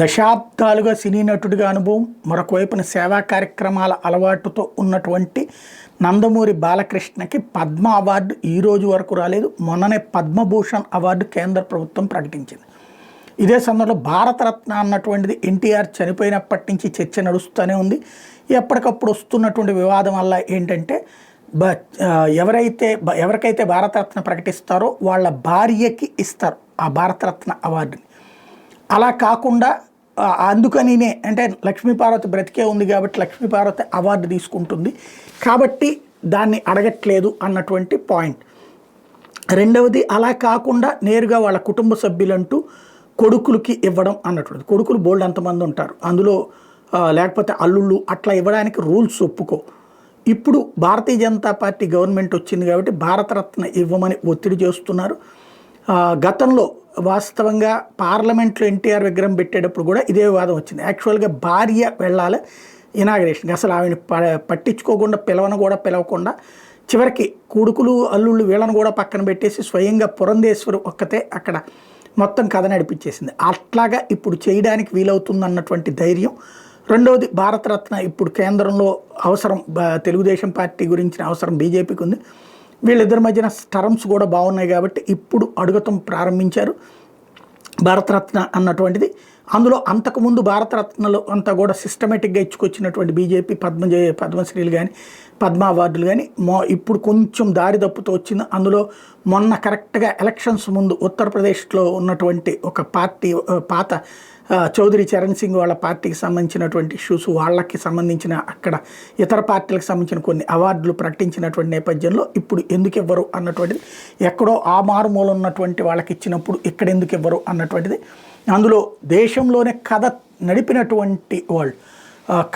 దశాబ్దాలుగా సినీ నటుడిగా అనుభవం, మరొక వైపున సేవా కార్యక్రమాల అలవాటుతో ఉన్నటువంటి నందమూరి బాలకృష్ణకి పద్మ అవార్డు ఈ రోజు వరకు రాలేదు. మొన్ననే పద్మభూషణ్ అవార్డు కేంద్ర ప్రభుత్వం ప్రకటించింది. ఇదే సమయంలో భారతరత్న అన్నటువంటిది ఎన్టీఆర్ చనిపోయినప్పటి నుంచి చర్చ నడుస్తూనే ఉంది. ఎప్పటికప్పుడు వస్తున్నటువంటి వివాదం వల్ల ఏంటంటే ఎవరికైతే భారతరత్న ప్రకటిస్తారో వాళ్ళ భార్యకి ఇస్తారు ఆ భారతరత్న అవార్డుని. అలా కాకుండా అందుకనినే అంటే లక్ష్మీపార్వతి బ్రతికే ఉంది కాబట్టి లక్ష్మీపార్వతి అవార్డు తీసుకుంటుంది కాబట్టి దాన్ని అడగట్లేదు అన్నటువంటి పాయింట్. రెండవది, అలా కాకుండా నేరుగా వాళ్ళ కుటుంబ సభ్యులంటూ కొడుకులకి ఇవ్వడం అన్నటువంటిది. కొడుకులు బోల్డ్ అంతమంది ఉంటారు, అందులో లేకపోతే అల్లుళ్ళు అట్లా ఇవ్వడానికి రూల్స్ ఒప్పుకో. ఇప్పుడు భారతీయ జనతా పార్టీ గవర్నమెంట్ వచ్చింది కాబట్టి భారతరత్న ఇవ్వమని ఒత్తిడి చేస్తున్నారు. గతంలో వాస్తవంగా పార్లమెంట్లో ఎన్టీఆర్ విగ్రహం పెట్టేటప్పుడు కూడా ఇదే వివాదం వచ్చింది. యాక్చువల్గా భార్య వెళ్ళాలి ఇనాగరేషన్కి, అసలు ఆవిడ పట్టించుకోకుండా పిలవకుండా చివరికి కొడుకులు అల్లుళ్ళు వీళ్ళను కూడా పక్కన పెట్టేసి స్వయంగా పురంధేశ్వరి ఒక్కతే అక్కడ మొత్తం కథ నడిపించేసింది. అట్లాగా ఇప్పుడు చేయడానికి వీలవుతుందన్నటువంటి ధైర్యం. రెండవది, భారతరత్న ఇప్పుడు కేంద్రంలో అవసరం తెలుగుదేశం పార్టీ గురించిన అవసరం బీజేపీకి ఉంది. వీళ్ళిద్దరి మధ్యన టర్మ్స్ కూడా బాగున్నాయి కాబట్టి ఇప్పుడు అడుగటం ప్రారంభించారు భారతరత్న అన్నటువంటిది. అందులో అంతకుముందు భారతరత్నలు అంతా కూడా సిస్టమేటిక్గా ఇచ్చుకొచ్చినటువంటి బీజేపీ పద్మశ్రీలు కానీ పద్మ అవార్డులు కానీ ఇప్పుడు కొంచెం దారి తప్పుతూ వచ్చింది. అందులో మొన్న కరెక్ట్గా ఎలక్షన్స్ ముందు ఉత్తరప్రదేశ్లో ఉన్నటువంటి ఒక పార్టీ పాత చౌదరి చరణ్ సింగ్ వాళ్ళ పార్టీకి సంబంధించినటువంటి ఇష్యూస్, వాళ్ళకి సంబంధించిన అక్కడ ఇతర పార్టీలకు సంబంధించిన కొన్ని అవార్డులు ప్రకటించినటువంటి నేపథ్యంలో ఇప్పుడు ఎందుకు ఇవ్వరు అన్నటువంటిది, ఎక్కడో ఆ మారుమూల ఉన్నటువంటి వాళ్ళకి ఇచ్చినప్పుడు ఇక్కడ ఎందుకు ఇవ్వరు అన్నటువంటిది. అందులో దేశంలోనే కథ నడిపినటువంటి వాళ్ళు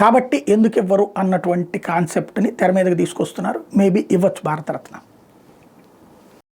కాబట్టి ఎందుకు ఇవ్వరు అన్నటువంటి కాన్సెప్ట్ని తెర మీదకి తీసుకొస్తున్నారు. మేబీ ఇవ్వచ్చు భారతరత్న.